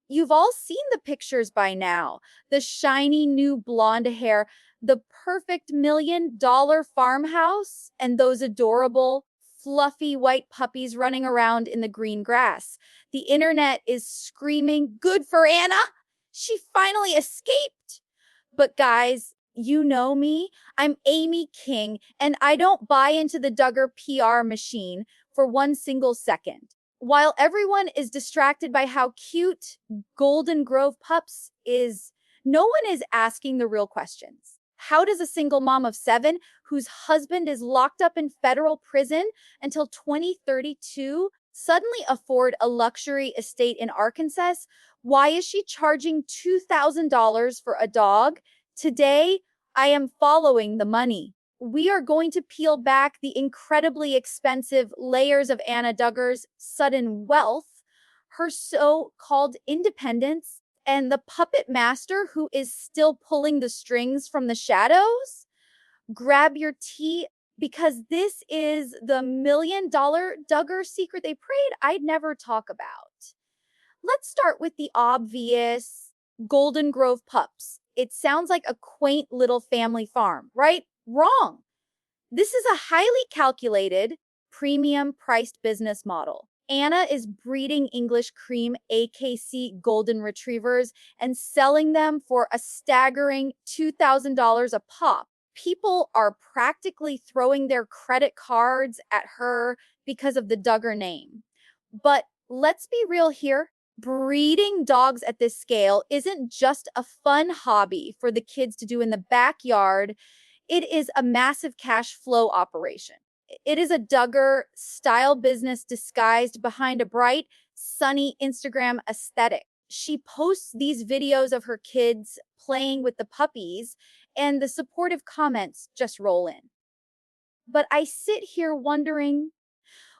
You've all seen the pictures by now. The shiny new blonde hair, the perfect $1 million farmhouse, and those adorable, fluffy white puppies running around in the green grass. The internet is screaming, "Good for Anna! She finally escaped!" But guys, you know me. I'm Amy King, and I don't buy into the Duggar PR machine for one single second. While everyone is distracted by how cute Golden Grove Pups is, no one is asking the real questions. How does a single mom of seven, whose husband is locked up in federal prison until 2032, suddenly afford a luxury estate in Arkansas? Why is she charging $2,000 for a dog? Today, I am following the money. We are going to peel back the incredibly expensive layers of Anna Duggar's sudden wealth, her so-called independence, and the puppet master who is still pulling the strings from the shadows. Grab your tea because this is the $1 million Duggar secret they prayed I'd never talk about. Let's start with the obvious Golden Grove Pups. It sounds like a quaint little family farm, right? Wrong. This is a highly calculated, premium priced business model. Anna is breeding English cream AKC golden retrievers and selling them for a staggering $2,000 a pop. People are practically throwing their credit cards at her because of the Duggar name. But let's be real here. Breeding dogs at this scale isn't just a fun hobby for the kids to do in the backyard. It is a massive cash flow operation. It is a Duggar style business disguised behind a bright, sunny Instagram aesthetic. She posts these videos of her kids playing with the puppies, and the supportive comments just roll in. But I sit here wondering,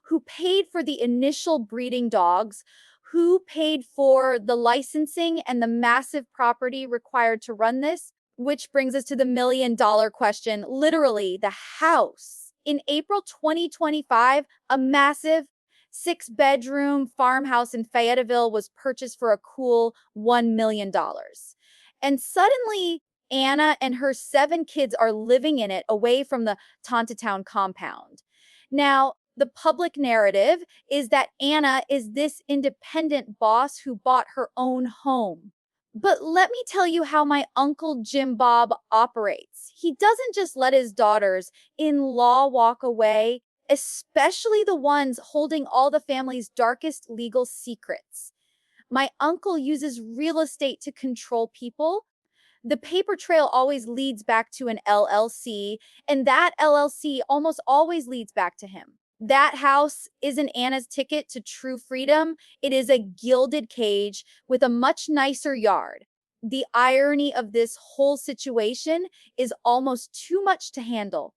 who paid for the initial breeding dogs, who paid for the licensing and the massive property required to run this, which brings us to the $1 million question, literally the house. In April 2025, a massive 6-bedroom farmhouse in Fayetteville was purchased for a cool $1 million. And suddenly, Anna and her 7 kids are living in it away from the Tontatown compound. Now, the public narrative is that Anna is this independent boss who bought her own home. But let me tell you how my uncle Jim Bob operates. He doesn't just let his daughters-in-law walk away, especially the ones holding all the family's darkest legal secrets. My uncle uses real estate to control people. The paper trail always leads back to an LLC, and that LLC almost always leads back to him. That house isn't Anna's ticket to true freedom. It is a gilded cage with a much nicer yard. The irony of this whole situation is almost too much to handle.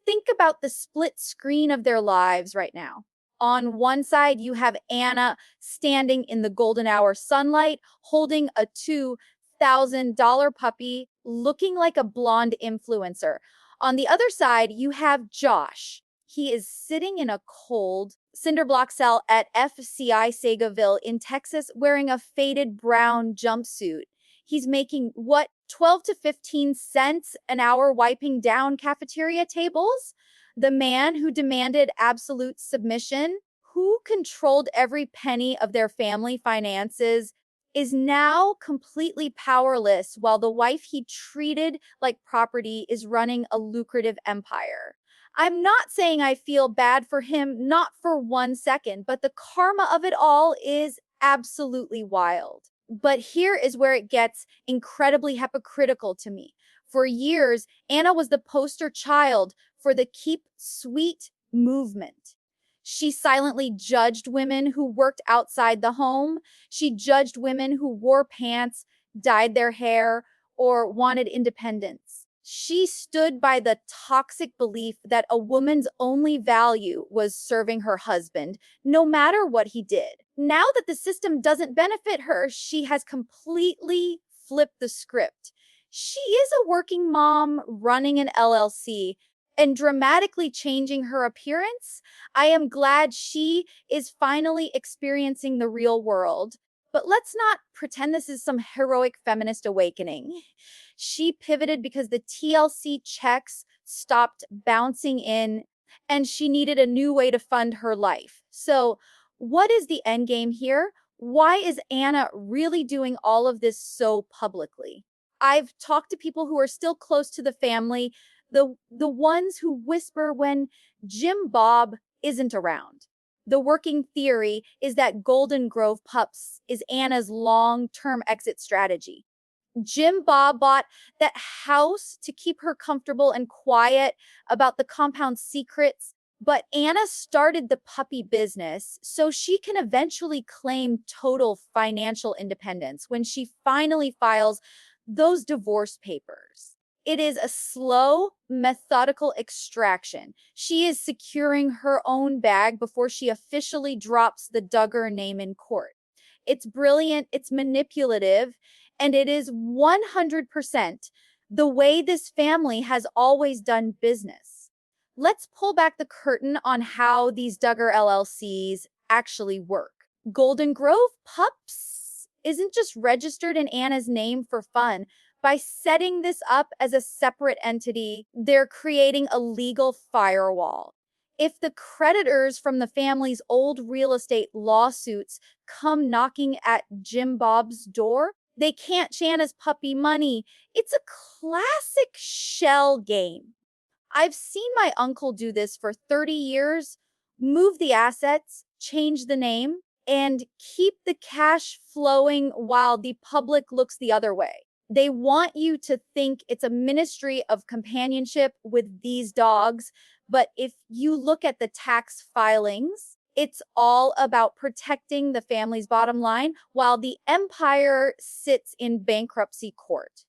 Think about the split screen of their lives right now. On one side, you have Anna standing in the golden hour sunlight, holding a $2,000 puppy, looking like a blonde influencer. On the other side, you have Josh. He is sitting in a cold cinder block cell at FCI Sagaville in Texas wearing a faded brown jumpsuit. He's making, 12 to 15 cents an hour wiping down cafeteria tables? The man who demanded absolute submission, who controlled every penny of their family finances, is now completely powerless while the wife he treated like property is running a lucrative empire. I'm not saying I feel bad for him, not for one second, but the karma of it all is absolutely wild. But here is where it gets incredibly hypocritical to me. For years, Anna was the poster child for the Keep Sweet movement. She silently judged women who worked outside the home. She judged women who wore pants, dyed their hair, or wanted independence. She stood by the toxic belief that a woman's only value was serving her husband, no matter what he did. Now that the system doesn't benefit her, she has completely flipped the script. She is a working mom running an LLC and dramatically changing her appearance. I am glad she is finally experiencing the real world. But let's not pretend this is some heroic feminist awakening. She pivoted because the TLC checks stopped bouncing in and she needed a new way to fund her life. So, what is the end game here? Why is Anna really doing all of this so publicly? I've talked to people who are still close to the family, the ones who whisper when Jim Bob isn't around. The working theory is that Golden Grove Pups is Anna's long-term exit strategy. Jim Bob bought that house to keep her comfortable and quiet about the compound's secrets, but Anna started the puppy business so she can eventually claim total financial independence when she finally files those divorce papers. It is a slow, methodical extraction. She is securing her own bag before she officially drops the Duggar name in court. It's brilliant, it's manipulative, and it is 100% the way this family has always done business. Let's pull back the curtain on how these Duggar LLCs actually work. Golden Grove Pups isn't just registered in Anna's name for fun. By setting this up as a separate entity, they're creating a legal firewall. If the creditors from the family's old real estate lawsuits come knocking at Jim Bob's door, they can't Shanna's puppy money. It's a classic shell game. I've seen my uncle do this for 30 years, move the assets, change the name, and keep the cash flowing while the public looks the other way. They want you to think it's a ministry of companionship with these dogs, but if you look at the tax filings, it's all about protecting the family's bottom line while the empire sits in bankruptcy court.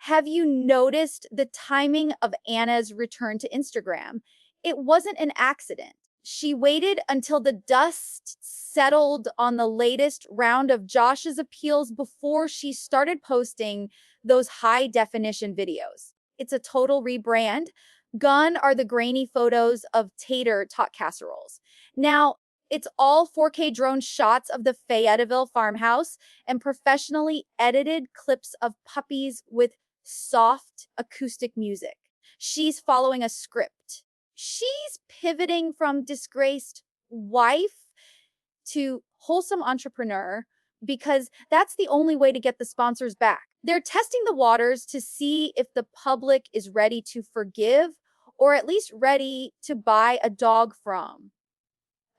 Have you noticed the timing of Anna's return to Instagram? It wasn't an accident. She waited until the dust settled on the latest round of Josh's appeals before she started posting those high-definition videos. It's a total rebrand. Gone are the grainy photos of tater tot casseroles. Now, it's all 4K drone shots of the Fayetteville farmhouse and professionally edited clips of puppies with soft acoustic music. She's following a script. She's pivoting from disgraced wife to wholesome entrepreneur because that's the only way to get the sponsors back. They're testing the waters to see if the public is ready to forgive or at least ready to buy a dog from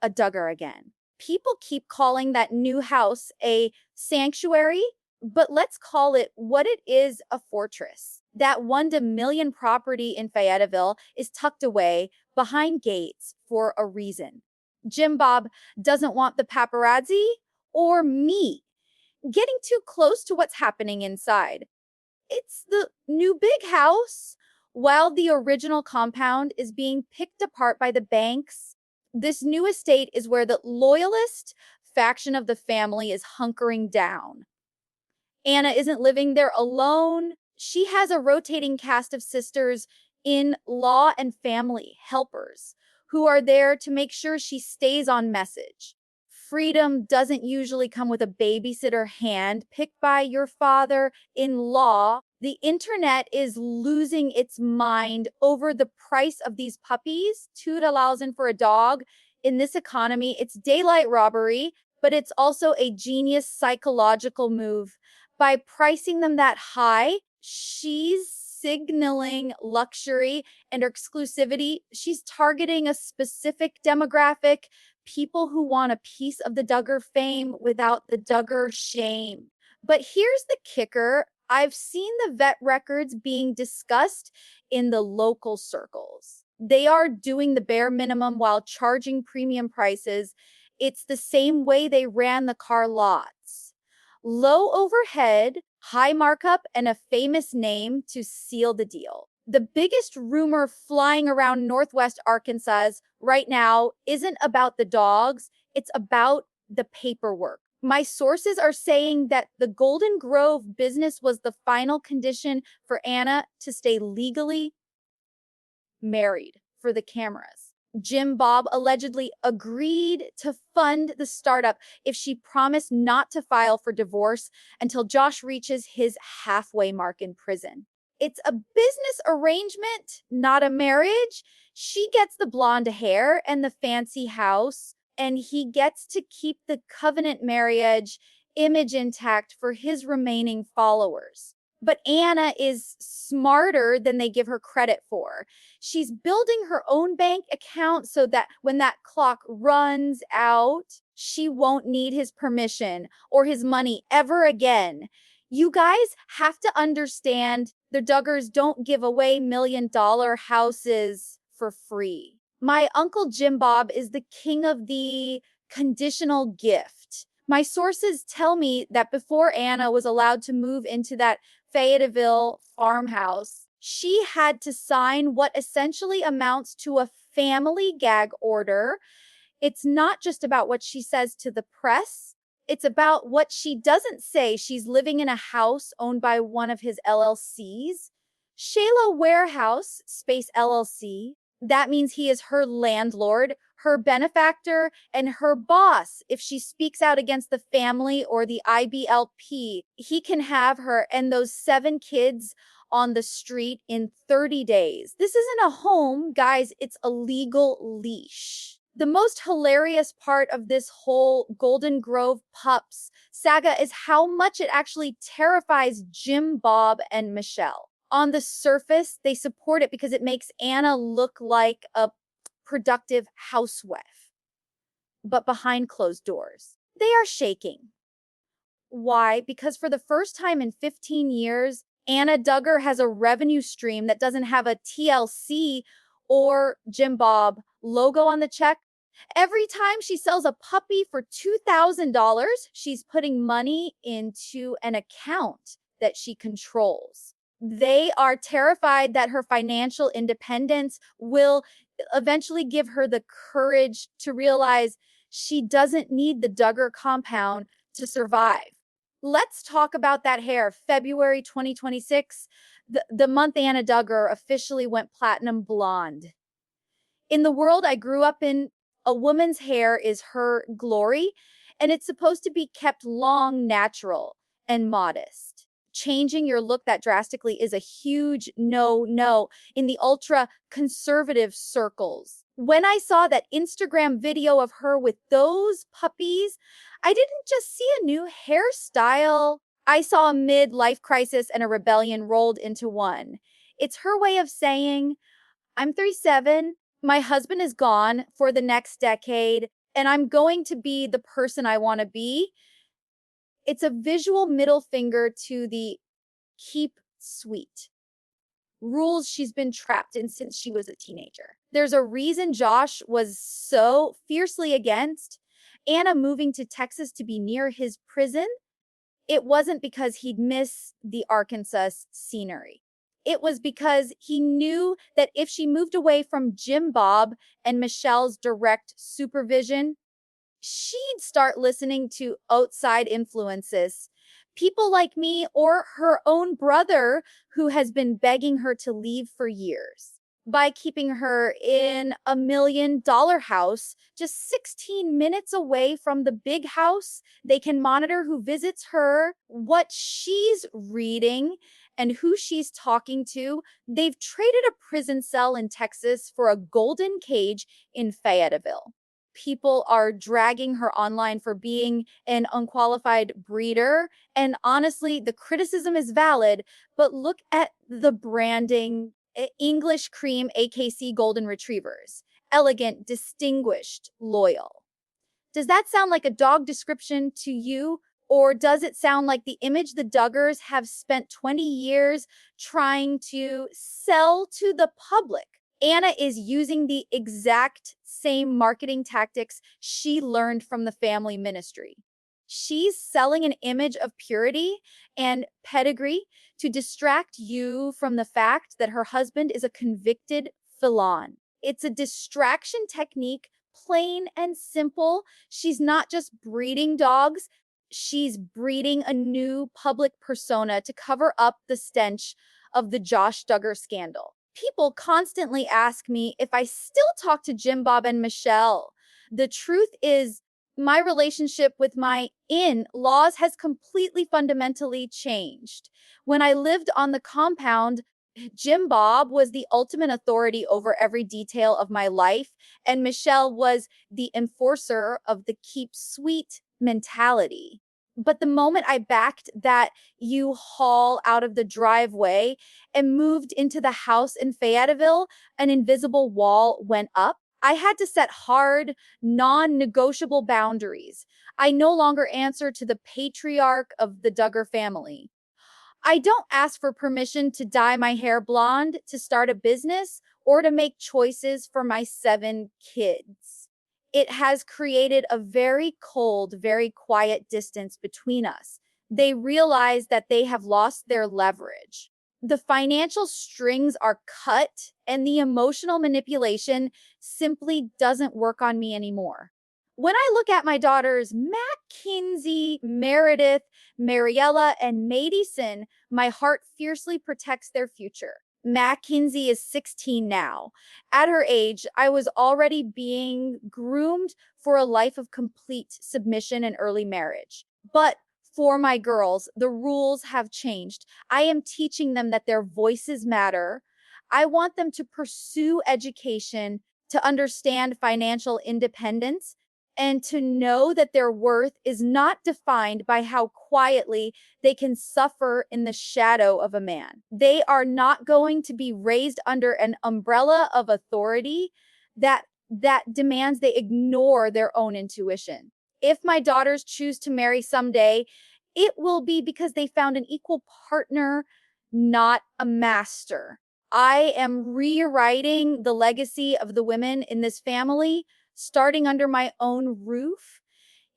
a Duggar again. People keep calling that new house a sanctuary, but let's call it what it is, a fortress. That 1 to million property in Fayetteville is tucked away behind gates for a reason. Jim Bob doesn't want the paparazzi or me getting too close to what's happening inside. It's the new big house. While the original compound is being picked apart by the banks, this new estate is where the loyalist faction of the family is hunkering down. Anna isn't living there alone. She has a rotating cast of sisters in law and family helpers who are there to make sure she stays on message. Freedom doesn't usually come with a babysitter hand picked by your father-in-law. The internet is losing its mind over the price of these puppies, $2,000 for a dog. In this economy, it's daylight robbery, but it's also a genius psychological move. By pricing them that high, she's signaling luxury and exclusivity. She's targeting a specific demographic, people who want a piece of the Duggar fame without the Duggar shame. But here's the kicker. I've seen the vet records being discussed in the local circles. They are doing the bare minimum while charging premium prices. It's the same way they ran the car lots. Low overhead, high markup, and a famous name to seal the deal. The biggest rumor flying around Northwest Arkansas right now isn't about the dogs, it's about the paperwork. My sources are saying that the Golden Grove business was the final condition for Anna to stay legally married for the cameras. Jim Bob allegedly agreed to fund the startup if she promised not to file for divorce until Josh reaches his halfway mark in prison. It's a business arrangement, not a marriage. She gets the blonde hair and the fancy house, and he gets to keep the covenant marriage image intact for his remaining followers. But Anna is smarter than they give her credit for. She's building her own bank account so that when that clock runs out, she won't need his permission or his money ever again. You guys have to understand the Duggars don't give away $1 million houses for free. My Uncle Jim Bob is the king of the conditional gift. My sources tell me that before Anna was allowed to move into that Fayetteville farmhouse, she had to sign what essentially amounts to a family gag order. It's not just about what she says to the press, it's about what she doesn't say. She's living in a house owned by one of his LLCs, Shayla Warehouse Space LLC. That means he is her landlord, her benefactor, and her boss. If she speaks out against the family or the IBLP, he can have her and those 7 kids on the street in 30 days. This isn't a home, guys, it's a legal leash. The most hilarious part of this whole Golden Grove Pups saga is how much it actually terrifies Jim Bob and Michelle. On the surface, they support it because it makes Anna look like a productive housewife. But behind closed doors, they are shaking. Why? Because for the first time in 15 years, Anna Duggar has a revenue stream that doesn't have a TLC or Jim Bob logo on the check. Every time she sells a puppy for $2,000, she's putting money into an account that she controls. They are terrified that her financial independence will eventually give her the courage to realize she doesn't need the Duggar compound to survive. Let's talk about that hair. February 2026, the month Anna Duggar officially went platinum blonde. In the world I grew up in, a woman's hair is her glory, and it's supposed to be kept long, natural, and modest. Changing your look that drastically is a huge no in the ultra conservative circles. When I saw that Instagram video of her with those puppies, I didn't just see a new hairstyle. I saw a midlife crisis and a rebellion rolled into one. It's her way of saying, I'm 37, my husband is gone for the next decade, and I'm going to be the person I want to be. It's a visual middle finger to the keep sweet rules she's been trapped in since she was a teenager. There's a reason Josh was so fiercely against Anna moving to Texas to be near his prison. It wasn't because he'd miss the Arkansas scenery. It was because he knew that if she moved away from Jim Bob and Michelle's direct supervision, she'd start listening to outside influences. People like me or her own brother who has been begging her to leave for years. By keeping her in a $1 million house, just 16 minutes away from the big house, they can monitor who visits her, what she's reading, and who she's talking to. They've traded a prison cell in Texas for a golden cage in Fayetteville. People are dragging her online for being an unqualified breeder. And honestly, the criticism is valid, but look at the branding. English cream AKC golden retrievers. Elegant, distinguished, loyal. Does that sound like a dog description to you? Or does it sound like the image the Duggars have spent 20 years trying to sell to the public? Anna is using the exact same marketing tactics she learned from the family ministry. She's selling an image of purity and pedigree to distract you from the fact that her husband is a convicted felon. It's a distraction technique, plain and simple. She's not just breeding dogs, she's breeding a new public persona to cover up the stench of the Josh Duggar scandal. People constantly ask me if I still talk to Jim Bob and Michelle. The truth is, my relationship with my in laws has completely fundamentally changed. When I lived on the compound, Jim Bob was the ultimate authority over every detail of my life, and Michelle was the enforcer of the keep sweet mentality. But the moment I backed that U-Haul out of the driveway and moved into the house in Fayetteville, an invisible wall went up. I had to set hard, non negotiable boundaries. I no longer answer to the patriarch of the Duggar family. I don't ask for permission to dye my hair blonde, to start a business, or to make choices for my 7 kids. It has created a very cold, very quiet distance between us. They realize that they have lost their leverage. The financial strings are cut, and the emotional manipulation simply doesn't work on me anymore. When I look at my daughters, Mackenzie, Meredith, Mariella, and Madison, my heart fiercely protects their future. Mackenzie is 16 now. At her age, I was already being groomed for a life of complete submission and early marriage. But for my girls, the rules have changed. I am teaching them that their voices matter. I want them to pursue education, to understand financial independence, and to know that their worth is not defined by how quietly they can suffer in the shadow of a man. They are not going to be raised under an umbrella of authority that demands they ignore their own intuition. If my daughters choose to marry someday, it will be because they found an equal partner, not a master. I am rewriting the legacy of the women in this family, starting under my own roof.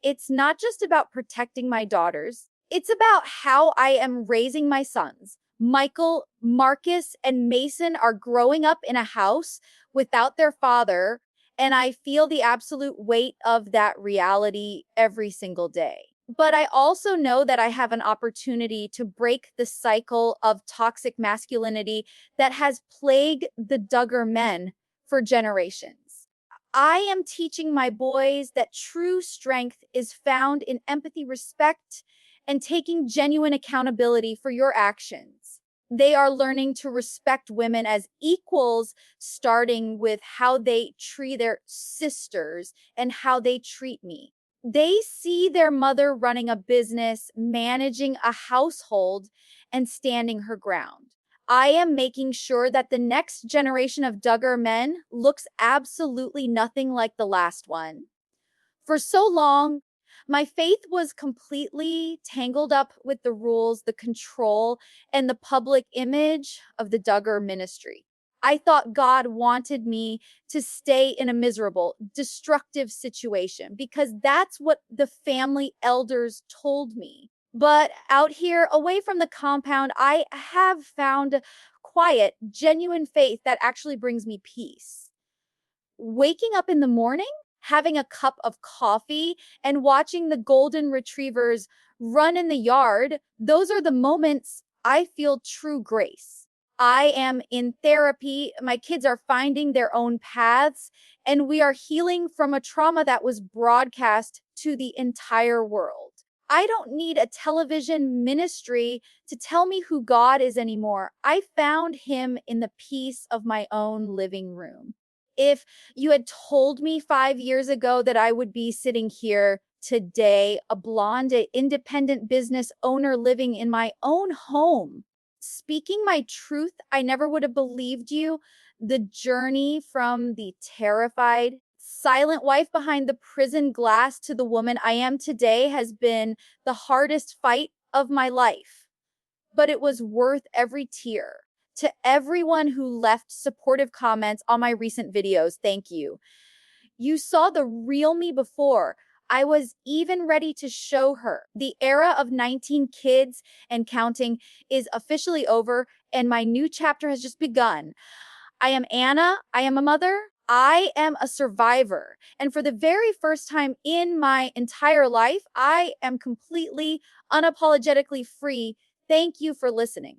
It's not just about protecting my daughters, it's about how I am raising my sons. Michael, Marcus, and Mason are growing up in a house without their father, and I feel the absolute weight of that reality every single day. But I also know that I have an opportunity to break the cycle of toxic masculinity that has plagued the Duggar men for generations. I am teaching my boys that true strength is found in empathy, respect, and taking genuine accountability for your actions. They are learning to respect women as equals, starting with how they treat their sisters and how they treat me. They see their mother running a business, managing a household, and standing her ground. I am making sure that the next generation of Duggar men looks absolutely nothing like the last one. For so long, my faith was completely tangled up with the rules, the control, and the public image of the Duggar ministry. I thought God wanted me to stay in a miserable, destructive situation because that's what the family elders told me. But out here, away from the compound, I have found quiet, genuine faith that actually brings me peace. Waking up in the morning, having a cup of coffee, and watching the golden retrievers run in the yard, those are the moments I feel true grace. I am in therapy. My kids are finding their own paths, and we are healing from a trauma that was broadcast to the entire world. I don't need a television ministry to tell me who God is anymore. I found him in the peace of my own living room. If you had told me 5 years ago that I would be sitting here today, a blonde, independent business owner living in my own home, speaking my truth, I never would have believed you. The journey from the terrified, silent wife behind the prison glass to the woman I am today has been the hardest fight of my life, but it was worth every tear. To everyone who left supportive comments on my recent videos, thank you. You saw the real me before. I was even ready to show her. The era of 19 kids and counting is officially over, and my new chapter has just begun. I am Anna. I am a mother. I am a survivor. And for the very first time in my entire life, I am completely, unapologetically free. Thank you for listening.